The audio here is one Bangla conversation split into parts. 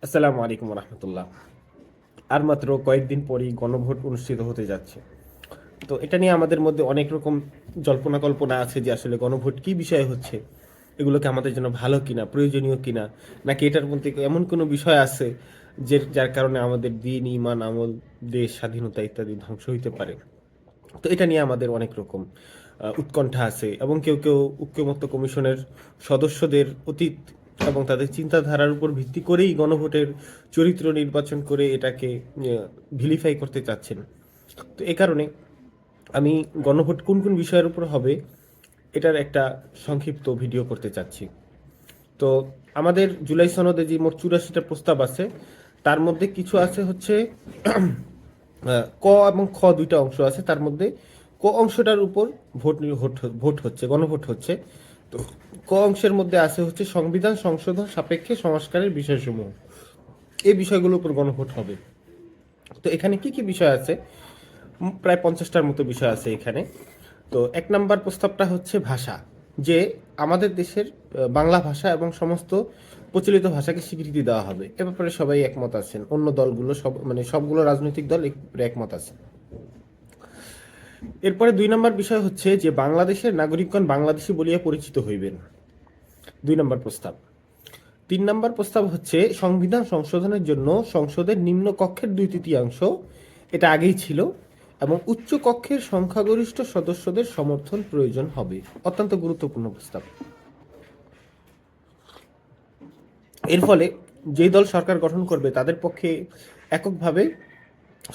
আসসালামু আলাইকুম রহমতুল্লাহ। আর মাত্র কয়েকদিন পরেই গণভোট অনুষ্ঠিত হতে যাচ্ছে। তো এটা নিয়ে আমাদের মধ্যে অনেক রকম জল্পনা কল্পনা আছে যে আসলে গণভোট কি বিষয় হচ্ছে, এগুলোকে আমাদের জন্য ভালো কিনা, প্রয়োজনীয় কিনা, নাকি এটার মধ্যে এমন কোনো বিষয় আছে যে যার কারণে আমাদের দিন, ইমান, আমল, দেশ, স্বাধীনতা ইত্যাদি ধ্বংস হইতে পারে। তো এটা নিয়ে আমাদের অনেক রকম উৎকণ্ঠা আছে, এবং কেউ কেউ ঐক্যমত্য কমিশনের সদস্যদের অতীত এবং তাদের চিন্তাধারার উপর ভিত্তি করেই গণভোটের চরিত্র নির্বাচন করে এটাকে ভিলিফাই করতে চাচ্ছেন। তো এ কারণে আমি গণভোট কোন কোন বিষয়ের উপর হবে এটার একটা সংক্ষিপ্ত ভিডিও করতে চাচ্ছি। তো আমাদের জুলাই সনদে যে মোট 84টা প্রস্তাব আছে, তার মধ্যে কিছু আছে হচ্ছে ক এবং খ, দুইটা অংশ আছে। তার মধ্যে ক অংশটার উপর ভোট হচ্ছে, গণভোট হচ্ছে। তো ক অংশের মধ্যে আছে হচ্ছে সংবিধান সংশোধন সাপেক্ষে সংস্কারের বিষয়সমূহ। এই বিষয়গুলোর উপর গণভোট হবে। তো এখানে কি কি বিষয় আছে? প্রায় 50টার মতো বিষয় আছে এখানে। তো এক নাম্বার প্রস্তাবটা হচ্ছে ভাষা, যে আমাদের দেশের বাংলা ভাষা এবং সমস্ত প্রচলিত ভাষাকে স্বীকৃতি দেওয়া হবে। এ ব্যাপারে সবাই একমত আছেন, অন্য দলগুলো সব মানে সবগুলো রাজনৈতিক দল একমত আছে। এরপরে 2 নম্বর বিষয় হচ্ছে যে বাংলাদেশের নাগরিকগণ বাংলাদেশী বলিয়া পরিচিত হইবেন, 2 নম্বর প্রস্তাব। 3 নম্বর প্রস্তাব হচ্ছে সংবিধান সংশোধনের জন্য সংসদের নিম্ন কক্ষের 2/3, এটা আগেই ছিল, এবং উচ্চ কক্ষের সংখ্যাগরিষ্ঠ সদস্যদের সমর্থন প্রয়োজন হবে। অত্যন্ত গুরুত্বপূর্ণ প্রস্তাব। এর ফলে যেই দল সরকার গঠন করবে তাদের পক্ষে এককভাবে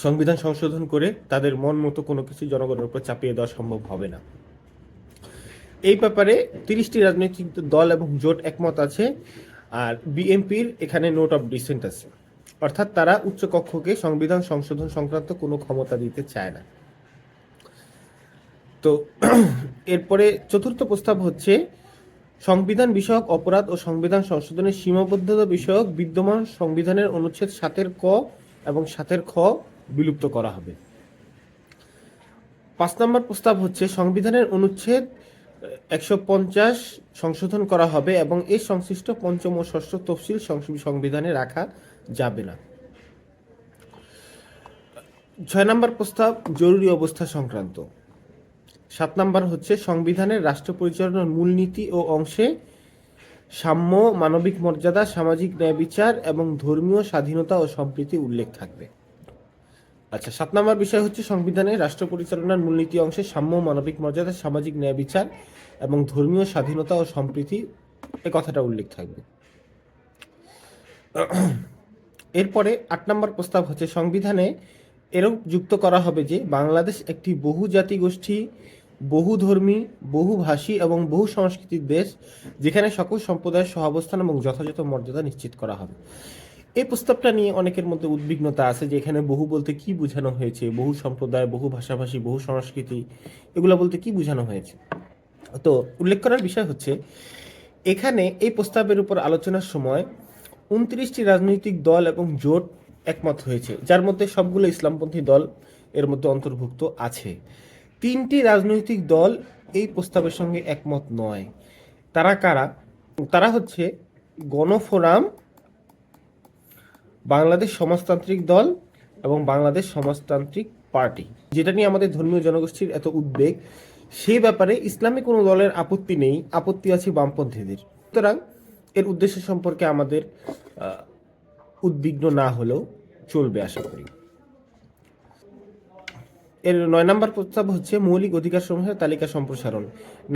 সংবিধান সংশোধন করে তাদের মন মতো কোনো কিছু জনগণের উপর চাপিয়ে দেওয়া সম্ভব হবে না। এই ব্যাপারে 30টি রাজনৈতিক দল এবং জোট একমত আছে। আর বিএনপির এখানে নোট অফ ডিসেন্ট আছে, অর্থাৎ তারা উচ্চ কক্ষকে সংবিধান সংশোধন সংক্রান্ত কোনো ক্ষমতা দিতে চায় না। তো এরপরে চতুর্থ প্রস্তাব হচ্ছে সংবিধান বিষয়ক অপরাধ ও সংবিধান সংশোধনের সীমাবদ্ধতা বিষয়ক বিদ্যমান সংবিধানের অনুচ্ছেদ 7 ক এবং 7 খ বিলুপ্ত করা হবে। 5 নম্বর প্রস্তাব হচ্ছে সংবিধানের অনুচ্ছেদ 150 সংশোধন করা হবে এবং এর সংশ্লিষ্ট পঞ্চম ও ষষ্ঠ তফসিল সংবিধানে রাখা যাবে না। 6 নম্বর প্রস্তাব জরুরি অবস্থা সংক্রান্ত। 7 নম্বর হচ্ছে সংবিধানের রাষ্ট্র পরিচালনার মূলনীতি ও অংশে সাম্য, মানবিক মর্যাদা, সামাজিক ন্যায় বিচার এবং ধর্মীয় স্বাধীনতা ও সম্প্রীতি উল্লেখ থাকবে। আচ্ছা, 7 নম্বর বিষয় হচ্ছে সংবিধানে রাষ্ট্র পরিচালনার মূলনীতি অংশে সাম্য, মানবিক মর্যাদা, সামাজিক ন্যায় বিচার এবং ধর্মীয় স্বাধীনতা ও সম্প্রীতি, এ কথাটা উল্লেখ থাকবে। এরপরে 8 নম্বর প্রস্তাব হচ্ছে সংবিধানে এরূপ যুক্ত করা হবে যে বাংলাদেশ একটি বহু জাতি গোষ্ঠী, বহুধর্মী, বহুভাষী এবং বহু সংস্কৃতির দেশ, যেখানে সকল সম্প্রদায়ের সহাবস্থান এবং যথাযথ মর্যাদা নিশ্চিত করা হবে। এই প্রস্তাবটা নিয়ে অনেকের মধ্যে উদ্বিগ্নতা আছে যে এখানে বহু বলতে কি বোঝানো হয়েছে, বহু সম্প্রদায়, বহু ভাষাভাষী, বহু সংস্কৃতি, এগুলো বলতে কি বোঝানো হয়েছে। তো উল্লেখ করার বিষয় হচ্ছে এখানে এই প্রস্তাবের উপর আলোচনার সময় 29টি রাজনৈতিক দল এবং জোট একমত হয়েছে, যার মধ্যে সবগুলো ইসলামপন্থী দল এর মধ্যে অন্তর্ভুক্ত আছে। 3টি রাজনৈতিক দল এই প্রস্তাবের সঙ্গে একমত নয়। তারা কারা? তারা হচ্ছে গণফোরাম, বাংলাদেশ সমাজতান্ত্রিক দল এবং বাংলাদেশ সমাজতান্ত্রিক পার্টি। যেটা নিয়ে আমাদের ধর্মীয় জনগোষ্ঠীর এত উদ্বেগ, সেই ব্যাপারে ইসলামী কোনো দলের আপত্তি নেই, আপত্তি আছে বামপন্থীদের। সুতরাং এর উদ্দেশ্য সম্পর্কে আমাদের উদ্বিগ্ন না হলেও চলবে আশা করি। এর 9 নম্বর প্রস্তাব হচ্ছে মৌলিক অধিকার সমূহের তালিকা সম্প্রসারণ।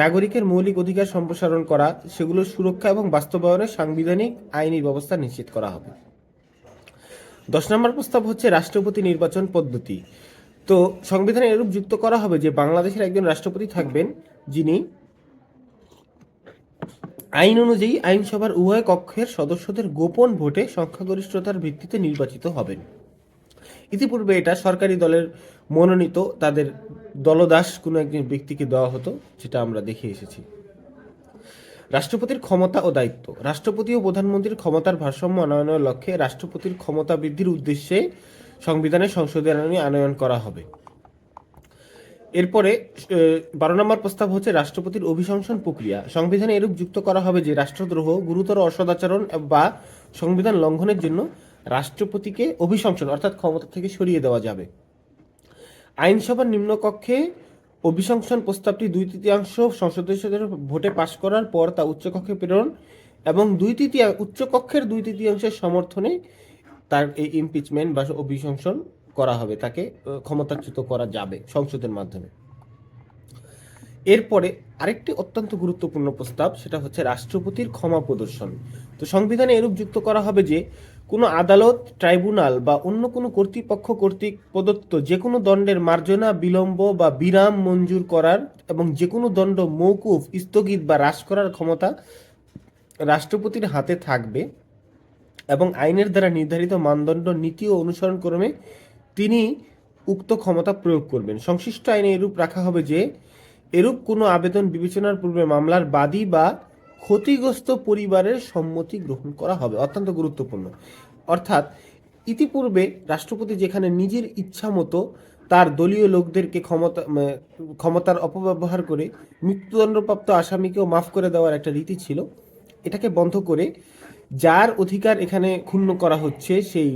নাগরিকের মৌলিক অধিকার সম্প্রসারণ করা, সেগুলোর সুরক্ষা এবং বাস্তবায়নে সাংবিধানিক আইনি ব্যবস্থা নিশ্চিত করা হবে। 10 নম্বর প্রস্তাব হচ্ছে রাষ্ট্রপতি নির্বাচন পদ্ধতি। তো সংবিধানে এরূপ যুক্ত করা হবে যে বাংলাদেশের একজন রাষ্ট্রপতি থাকবেন, যিনি আইন অনুযায়ী আইনসভার উভয় কক্ষের সদস্যদের গোপন ভোটে সংখ্যাগরিষ্ঠতার ভিত্তিতে নির্বাচিত হবেন। ইতিপূর্বে এটা সরকারি দলের মনোনীত তাদের দলদাস কোনো একজন ব্যক্তিকে দেওয়া হতো, যেটা আমরা দেখে এসেছি। রাষ্ট্রপতির ক্ষমতা ও দায়িত্ব। রাষ্ট্রপতি ও প্রধানমন্ত্রীর ক্ষমতার ভারসাম্য আনয়নের লক্ষ্যে রাষ্ট্রপতির ক্ষমতা বৃদ্ধির উদ্দেশ্যে সংবিধানের সংশোধনী আনয়ন করা হবে। এরপরে 12 নম্বর প্রস্তাব হচ্ছে রাষ্ট্রপতির অভিশংসন প্রক্রিয়া। সংবিধানে এরূপ যুক্ত করা হবে যে রাষ্ট্রদ্রোহ, গুরুতর অসদাচরণ বা সংবিধান লঙ্ঘনের জন্য রাষ্ট্রপতিকে অভিশংসন অর্থাৎ ক্ষমতা থেকে সরিয়ে দেওয়া যাবে। আইনসভার নিম্নকক্ষে অভিশংসন প্রস্তাবটি 2/3 সংসদের ভোটে পাশ করার পর তা উচ্চকক্ষে প্রেরণ এবং উচ্চকক্ষের 2/3 সমর্থনে তার এই ইমপিচমেন্ট বা অভিশংসন করা হবে, তাকে ক্ষমতাচ্যুত করা যাবে সংসদের মাধ্যমে। এরপরে আরেকটি অত্যন্ত গুরুত্বপূর্ণ প্রস্তাব, সেটা হচ্ছে রাষ্ট্রপতির ক্ষমা প্রদর্শন। তো সংবিধানে এরূপ যুক্ত করা হবে যে কোনো আদালত, ট্রাইব্যুনাল বা অন্য কোনো কর্তৃপক্ষ কর্তৃক প্রদত্ত যে কোনো দণ্ডের মার্জনা, বিলম্ব বা বিরাম মঞ্জুর করার এবং যে কোনো দণ্ড মৌকুফ, স্থগিত বা হ্রাস করার ক্ষমতা রাষ্ট্রপতির হাতে থাকবে এবং আইনের দ্বারা নির্ধারিত মানদণ্ড, নীতি ও অনুসরণ ক্রমে তিনি উক্ত ক্ষমতা প্রয়োগ করবেন। সংশ্লিষ্ট আইনে এরূপ রাখা হবে যে এরূপ কোনো আবেদন বিবেচনার পূর্বে মামলার বাদী বা ক্ষতিগ্রস্ত পরিবারের সম্মতি গ্রহণ করা হবে। অত্যন্ত গুরুত্বপূর্ণ। অর্থাৎ ইতিপূর্বে রাষ্ট্রপতি যেখানে নিজের ইচ্ছা মতো তার দলীয় লোকদেরকে ক্ষমতার অপব্যবহার করে মৃত্যুদণ্ডপ্রাপ্ত আসামিকেও মাফ করে দেওয়ার একটা রীতি ছিল, এটাকে বন্ধ করে যার অধিকার এখানে ক্ষুণ্ণ করা হচ্ছে সেই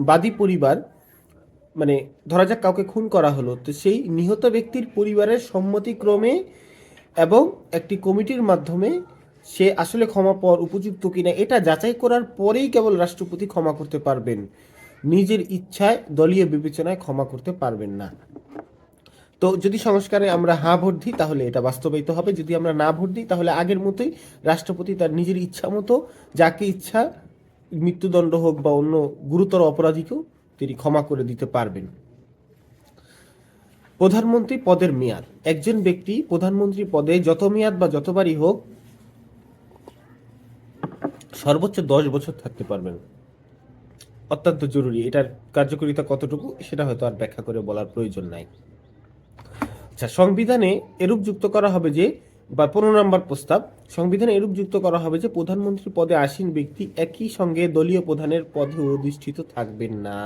বাদী পরিবার, মানে ধরা যাক কাউকে খুন করা হলো, তো সেই নিহত ব্যক্তির পরিবারের সম্মতিক্রমে এবং একটি কমিটির মাধ্যমে সে আসলে ক্ষমা পাওয়ার উপযুক্ত কিনা এটা যাচাই করার পরেই কেবল রাষ্ট্রপতি ক্ষমা করতে পারবেন। নিজের ইচ্ছায় দলীয় বিবেচনায় ক্ষমা করতে পারবেন না। তো যদি সংস্কারে আমরা হ্যাঁ ভোট দিই তাহলে এটা বাস্তবায়িত হবে, যদি আমরা না ভোট দিই তাহলে আগের মতোই রাষ্ট্রপতি তার নিজের ইচ্ছা মতো যাকে ইচ্ছা, মৃত্যুদণ্ড হোক বা অন্য গুরুতর অপরাধীকেও তিনি ক্ষমা করে দিতে পারবেন। প্রধানমন্ত্রী পদের মেয়াদ। একজন ব্যক্তি প্রধানমন্ত্রী পদে যত মেয়াদ বা যতবারই হোক সর্বোচ্চ 10 বছর থাকতে পারবেন। অত্যন্ত জরুরি। এটার কার্যকারিতা কতটুকু সেটা হয়তো আর ব্যাখ্যা করে বলার প্রয়োজন নাই। আচ্ছা, সংবিধানে এরূপ যুক্ত করা হবে যে, বা 15 নম্বর প্রস্তাব, সংবিধানে এরূপ যুক্ত করা হবে যে প্রধানমন্ত্রী পদে আসীন ব্যক্তি একই সঙ্গে দলীয় প্রধানের পদে অধিষ্ঠিত থাকবেন না।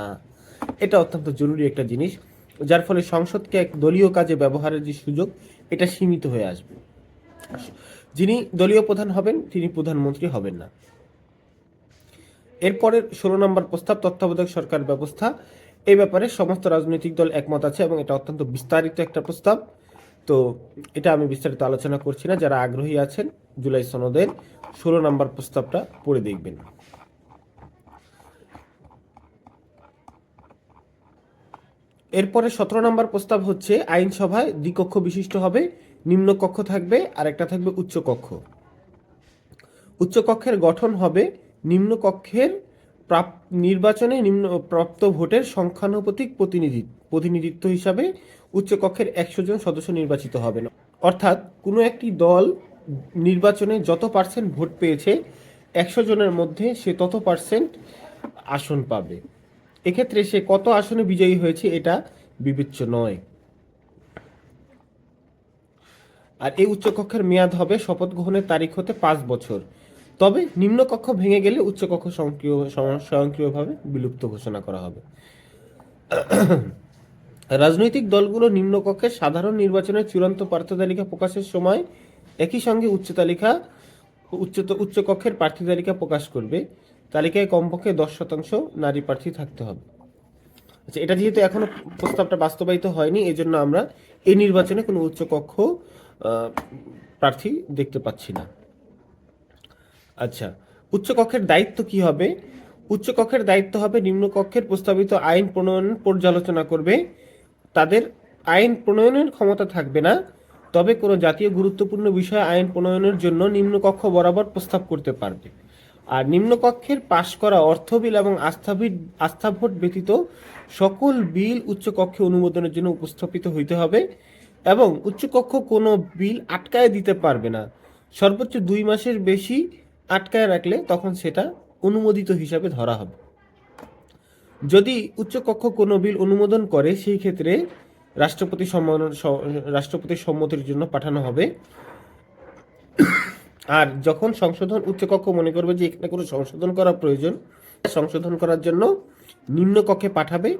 এটা অত্যন্ত জরুরি একটা জিনিস, যার ফলে সংসদকে এক দলীয় কাজে ব্যবহারের যে সুযোগ এটা সীমিত হয়ে আসবে। যিনি দলীয় প্রধান হবেন তিনি প্রধানমন্ত্রী হবেন না। এরপরের 16 নম্বর প্রস্তাব, তত্ত্বাবধায়ক সরকার ব্যবস্থা। এই ব্যাপারে সমস্ত রাজনৈতিক দল একমত আছে এবং এটা অত্যন্ত বিস্তারিত একটা প্রস্তাব। তো এটা আমি বিস্তারিত আলোচনা করছি না, যারা আগ্রহী আছেন জুলাই সনদের 16 নম্বর প্রস্তাবটা পড়ে দেখবেন। এরপরে 17 নম্বর প্রস্তাব হচ্ছে আইনসভায় দ্বিকক্ষ বিশিষ্ট হবে, নিম্নকক্ষ থাকবে আর একটা থাকবে উচ্চকক্ষ। উচ্চকক্ষের গঠন হবে নিম্নকক্ষের নির্বাচনে প্রাপ্ত ভোটের সংখ্যানুপাতিক প্রতিনিধিত্ব হিসাবে উচ্চকক্ষের 100 জন সদস্য নির্বাচিত হবেন। অর্থাৎ কোনো একটি দল নির্বাচনে যত পার্সেন্ট ভোট পেয়েছে 100 জনের মধ্যে সে তত পার্সেন্ট আসন পাবে। এক্ষেত্রে সে কত আসনে বিজয়ী হয়েছে এটা বিবেচ্য নয়। আর এই উচ্চকক্ষের মেয়াদ হবে শপথ গ্রহণের তারিখ হতে 5 বছর। তবে নিম্নকক্ষ ভেঙে গেলে উচ্চকক্ষ স্বয়ংক্রিয়ভাবে বিলুপ্ত ঘোষণা করা হবে। রাজনৈতিক দলগুলো নিম্নকক্ষের সাধারণ নির্বাচনের চূড়ান্ত প্রার্থী তালিকা প্রকাশের সময় একই সঙ্গে উচ্চকক্ষের প্রার্থী তালিকা প্রকাশ করবে। তালিকায় কমপক্ষে 10% নারী প্রার্থী থাকতে হবে। আচ্ছা, এটা যেহেতু এখনো প্রস্তাবটা বাস্তবায়িত হয়নি, এই জন্য আমরা এই নির্বাচনে কোনো উচ্চকক্ষ প্রার্থী দেখতে পাচ্ছি না। আচ্ছা, উচ্চকক্ষের দায়িত্ব কি হবে? উচ্চকক্ষের দায়িত্ব হবে নিম্নকক্ষের প্রস্তাবিত আইন প্রণয়ন পর্যালোচনা করবে। তাদের আইন প্রণয়নের ক্ষমতা থাকবে না, তবে কোনো জাতীয় গুরুত্বপূর্ণ বিষয়ে আইন প্রণয়নের জন্য নিম্নকক্ষ বরাবর প্রস্তাব করতে পারবে। আর নিম্নকক্ষের পাশ করা অর্থ বিল এবং আস্থা ভোট ব্যতীত সকল বিল উচ্চকক্ষে অনুমোদনের জন্য উপস্থাপিত হইতে হবে এবং উচ্চকক্ষ কোনো বিল আটকায় দিতে পারবে না। সর্বোচ্চ 2 মাসের বেশি আটকায় রাখলে তখন সেটা অনুমোদিত হিসাবে ধরা হবে। যদি উচ্চকক্ষ কোনো বিল অনুমোদন করে সেই ক্ষেত্রে রাষ্ট্রপতির সম্মতির জন্য পাঠানো হবে। আর যখন উচ্চকক্ষ মনে করবে যে এখানে কোনো সংশোধন করা প্রয়োজন, সংশোধন করার জন্য নিম্নকক্ষে পাঠাবে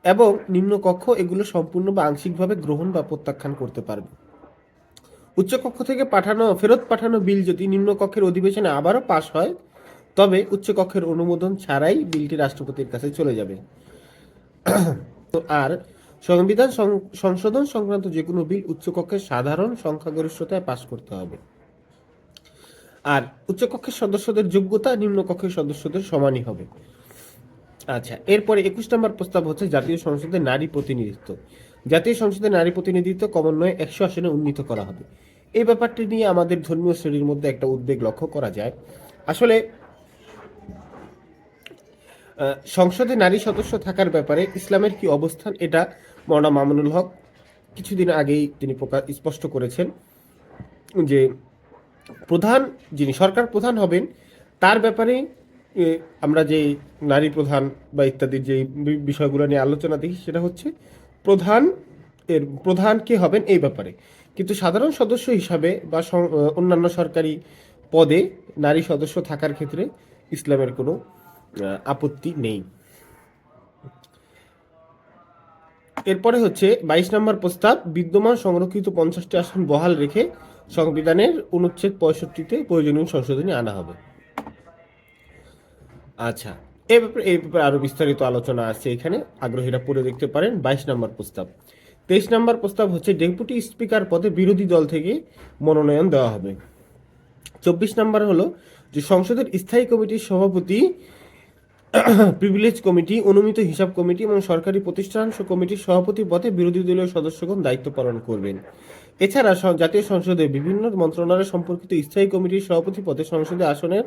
এবং নিম্নকক্ষ এগুলো সম্পূর্ণ বা আংশিকভাবে গ্রহণ বা প্রত্যাখ্যান করতে পারবে। উচ্চকক্ষ থেকে ফেরত পাঠানো বিল যদি নিম্নকক্ষের অধিবেশনে আবারও পাশ হয়, তবে উচ্চকক্ষের অনুমোদন ছাড়াই বিলটি রাষ্ট্রপতির কাছে চলে যাবে। আর সংবিধান সংশোধন সংক্রান্ত যে কোনো বিল উচ্চকক্ষের সাধারণ সংখ্যাগরিষ্ঠতায় পাশ করতে হবে। আর উচ্চকক্ষের সদস্যদের যোগ্যতা নিম্নকক্ষের সদস্যদের সমানই হবে। আচ্ছা, এরপরে 21 নম্বর প্রস্তাব হচ্ছে জাতীয় সংসদে নারী প্রতিনিধিত্ব। জাতীয় সংসদে নারী প্রতিনিধিত্ব ক্রমান্বয়ে 100 আসনে উন্নীত করা হবে। এই ব্যাপারটি নিয়ে আমাদের ধর্মীয় শ্রেণীর মধ্যে একটা উদ্বেগ লক্ষ্য করা যায়। আসলে সংসদে নারী সদস্য থাকার ব্যাপারে ইসলামের কি অবস্থান, এটা মৌলানা মামুনুল হক কিছুদিন আগেই তিনি স্পষ্ট করেছেন যে যিনি সরকার প্রধান হবেন তার ব্যাপারে আমরা যে নারী প্রধান বা ইত্যাদি যে বিষয়গুলো নিয়ে আলোচনা দেখি সেটা হচ্ছে প্রধান কে হবেন এই ব্যাপারে, কিন্তু সাধারণ সদস্য হিসাবে বা অন্যান্য সরকারি পদে নারী সদস্য থাকার ক্ষেত্রে ইসলামের কোনো আপত্তি নেই। এরপরে হচ্ছে 22 নম্বর প্রস্তাব, বিদ্যমান সংরক্ষিত 50টি আসন বহাল রেখে সংবিধানের অনুচ্ছেদ 65-তে প্রয়োজনীয় সংশোধনী আনা হবে। আচ্ছা, এই ব্যাপারে আরো বিস্তারিত আলোচনা আছে এখানে, আগ্রহীরা পড়ে দেখতে পারেন। 22 নম্বর প্রস্তাব। 23 নম্বর প্রস্তাব হচ্ছে ডেপুটি স্পিকার পদে বিরোধী দল থেকে মনোনয়ন দেওয়া হবে। 24 নম্বর হলো যে সংসদের স্থায়ী কমিটির সভাপতি, প্রিভিলেজ কমিটি, অনুমিত হিসাব কমিটি এবং সরকারি প্রতিষ্ঠান কমিটির সভাপতি পদে বিরোধী দলীয় সদস্যগণ দায়িত্ব পালন করবেন। এছাড়া জাতীয় সংসদে বিভিন্ন মন্ত্রণালয় সম্পর্কিত স্থায়ী কমিটির সভাপতি পদে সংসদে আসনের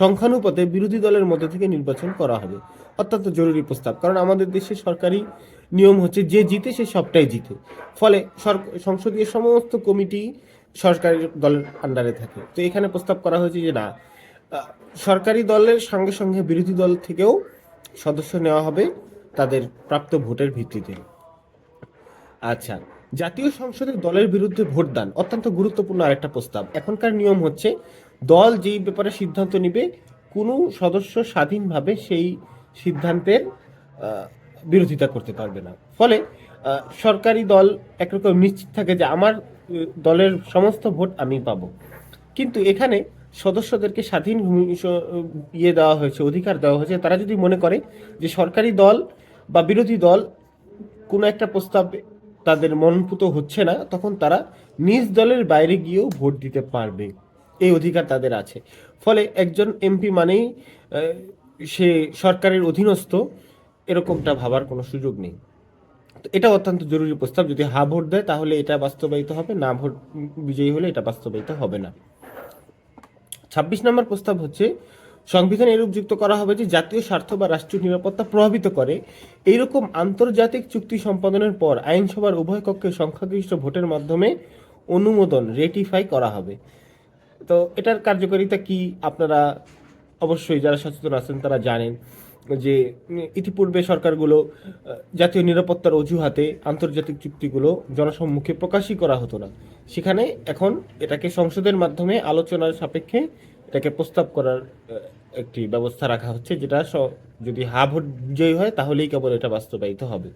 সংখ্যানুপাতে বিরোধী দলের মধ্যে থেকে নির্বাচন করা হবে। অত্যন্ত জরুরি প্রস্তাব, কারণ আমাদের দেশে সরকারি নিয়ম হচ্ছে যে জিতে সে সবটাই জিতে, ফলে সংসদীয় সমস্ত কমিটি সরকারি দলের আন্ডারে থাকে। তো এখানে প্রস্তাব করা হয়েছে যে না, সরকারি দলের সঙ্গে সঙ্গে বিরোধী দল থেকেও সদস্য নেওয়া হবে তাদের প্রাপ্ত ভোটের ভিত্তিতে। আচ্ছা, জাতীয় সংসদে দলের বিরুদ্ধে ভোটদান অত্যন্ত গুরুত্বপূর্ণ আরেকটা প্রস্তাব। এখনকার নিয়ম হচ্ছে দল যেই ব্যাপারে সিদ্ধান্ত নিবে কোনো সদস্য স্বাধীনভাবে সেই সিদ্ধান্তের বিরোধিতা করতে পারবে না। ফলে সরকারি দল একরকম নিশ্চিত থাকে যে আমার দলের সমস্ত ভোট আমি পাবো। কিন্তু এখানে সদস্যদেরকে স্বাধীন দেওয়া হয়েছে, অধিকার দেওয়া হয়েছে। তারা যদি মনে করে যে সরকারি দল বা বিরোধী দল কোনো একটা প্রস্তাব তাদের মনপুত হচ্ছে না, তখন তারা নিজ দলের বাইরে গিয়েও ভোট দিতে পারবে, এই অধিকার তাদের আছে। ফলে একজন এমপি মানেই সে সরকারের অধীনস্থ, এরকমটা ভাবার কোনো সুযোগ নেই। তো এটা অত্যন্ত জরুরি প্রস্তাব। যদি হা ভোট দেয় তাহলে এটা বাস্তবায়িত হবে, না ভোট বিজয়ী হলে এটা বাস্তবায়িত হবে না। 26 নম্বর প্রস্তাব হচ্ছে সংবিধানে এরূপ যুক্ত করা হবে যে জাতীয় স্বার্থ বা রাষ্ট্রীয় নিরাপত্তা প্রভাবিত করে এইরকম আন্তর্জাতিক চুক্তি সম্পাদনের পর আইনসভার উভয় কক্ষের সংখ্যাগরিষ্ঠ ভোটের মাধ্যমে অনুমোদন রেটিফাই করা হবে। তো এটার কার্যকারিতা কি আপনারা অবশ্যই যারা সচেতন আছেন তারা জানেন যে ইতিপূর্বে সরকারগুলো জাতীয় নিরাপত্তার অজুহাতে আন্তর্জাতিক চুক্তিগুলো জনসম্মুখে প্রকাশই করা হতো না, সেখানে এখন এটাকে সংসদের মাধ্যমে আলোচনার সাপেক্ষে এটাকে প্রস্তাব করার একটি ব্যবস্থা রাখা হচ্ছে, যেটা যদি হা ভোট বিজয়ী হয় তাহলেই কেবল এটা বাস্তবায়িত হবে।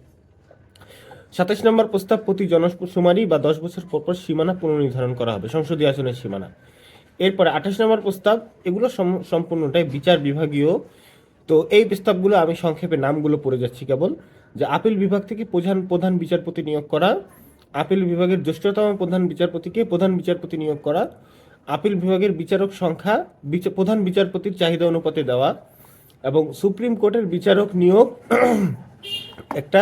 27 নম্বর প্রস্তাব, প্রতি জনশুমারি বা 10 বছর পর সীমানা পুনর্নির্ধারণ করা হবে, সংসদীয় আসনের সীমানা। এরপরে 28 নম্বর প্রস্তাব, এগুলো সম্পূর্ণটাই বিচার বিভাগীয়। তো এই প্রস্তাবগুলো আমি সংক্ষেপে নামগুলো পড়ে যাচ্ছি কেবল, যে আপিল বিভাগ থেকে প্রধান বিচারপতি নিয়োগ করা, আপিল বিভাগের জ্যেষ্ঠতম প্রধান বিচারপতিকে প্রধান বিচারপতি নিয়োগ করা, আপিল বিভাগের বিচারক সংখ্যা প্রধান বিচারপতির চাহিদা অনুপাতে দেওয়া, এবং সুপ্রিম কোর্টের বিচারক নিয়োগ একটা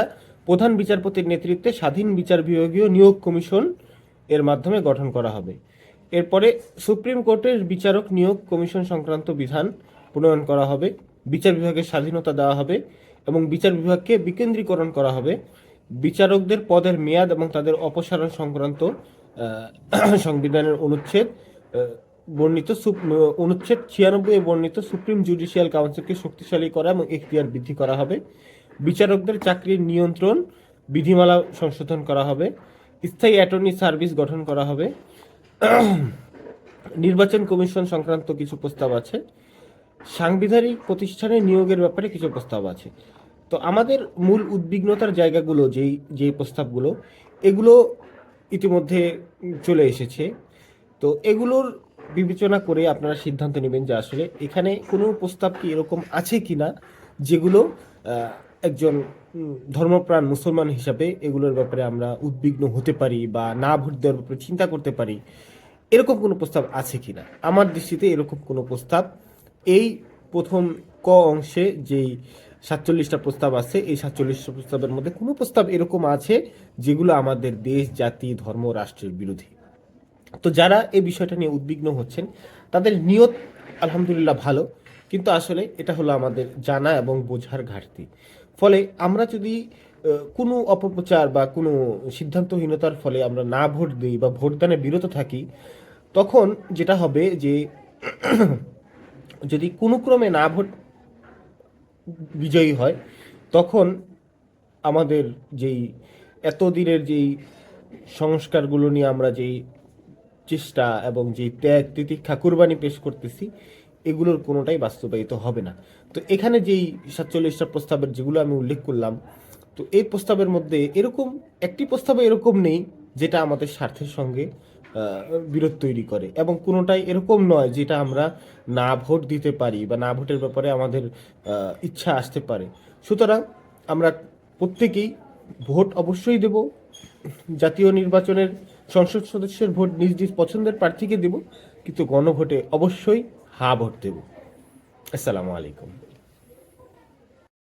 প্রধান বিচারপতির নেতৃত্বে স্বাধীন বিচার বিভাগীয় নিয়োগ কমিশন এর মাধ্যমে গঠন করা হবে। এরপরে সুপ্রিম কোর্টের বিচারক নিয়োগ কমিশন সংক্রান্ত বিধান প্রণয়ন করা হবে, বিচার বিভাগের স্বাধীনতা দেওয়া হবে এবং বিচার বিভাগকে বিকেন্দ্রীকরণ করা হবে। বিচারকদের পদের মেয়াদ এবং তাদের অপসারণ সংক্রান্ত সংবিধানের অনুচ্ছেদ 96 বর্ণিত সুপ্রিম জুডিশিয়াল কাউন্সিলকে শক্তিশালী করা এবং এখতিয়ার বৃদ্ধি করা হবে। বিচারকদের চাকরির নিয়ন্ত্রণ বিধিমালা সংশোধন করা হবে। স্থায়ী অ্যাটর্নি সার্ভিস গঠন করা হবে। নির্বাচন কমিশন সংক্রান্ত কিছু প্রস্তাব আছে। সাংবিধানিক প্রতিষ্ঠানে নিয়োগের ব্যাপারে কিছু প্রস্তাব আছে। তো আমাদের মূল উদ্বিগ্নতার জায়গাগুলো যেই যেই প্রস্তাবগুলো, এগুলো ইতিমধ্যে চলে এসেছে। তো এগুলোর বিবেচনা করে আপনারা সিদ্ধান্ত নেবেন যে আসলে এখানে কোনো প্রস্তাব কি এরকম আছে কিনা যেগুলো একজন ধর্মপ্রাণ মুসলমান হিসাবে এগুলোর ব্যাপারে আমরা উদ্বিগ্ন হতে পারি বা না ভোট দেওয়ার ব্যাপারে চিন্তা করতে পারি, এরকম কোনো প্রস্তাব আছে কিনা। আমার দৃষ্টিতে এরকম কোনো প্রস্তাব এই প্রথম ক অংশে যেই 47টা প্রস্তাব আছে, এই 47টা প্রস্তাবের মধ্যে কোনো প্রস্তাব এরকম আছে যেগুলো আমাদের দেশ, জাতি, ধর্ম, রাষ্ট্রের বিরোধী। তো যারা এই বিষয়টা নিয়ে উদ্বিগ্ন হচ্ছেন তাদের নিয়ত আলহামদুলিল্লাহ ভালো, কিন্তু আসলে এটা হলো আমাদের জানা এবং বোঝার ঘাটতি। ফলে আমরা যদি কোনো অপপ্রচার বা কোনো সিদ্ধান্তহীনতার ফলে আমরা না ভোট দিই বা ভোটদানে বিরত থাকি, তখন যেটা হবে যে যদি কোনো ক্রমে না ভোট বিজয়ী হয়, তখন আমাদের যেই এতদিনের যেই সংস্কারগুলো নিয়ে আমরা যেই চেষ্টা এবং যে ত্যাগ তিতিক্ষা কুরবানি পেশ করতেছি, এগুলোর কোনোটাই বাস্তবায়িত হবে না। তো এখানে যেই 47টা প্রস্তাবের যেগুলো আমি উল্লেখ করলাম, তো এই প্রস্তাবের মধ্যে এরকম একটি প্রস্তাবে এরকম নেই যেটা আমাদের স্বার্থের সঙ্গে বিরোধ তৈরি করে, এবং কোনোটাই এরকম নয় যেটা আমরা না ভোট দিতে পারি বা না ভোটের ব্যাপারে আমাদের ইচ্ছা আসতে পারে। সুতরাং আমরা প্রত্যেকেই ভোট অবশ্যই দেব, জাতীয় নির্বাচনের সংসদ সদস্যের ভোট নিজ নিজ পছন্দের প্রার্থীকে দেব, কিন্তু গণভোটে অবশ্যই হা ভোট দেব। আসসালামু আলাইকুম।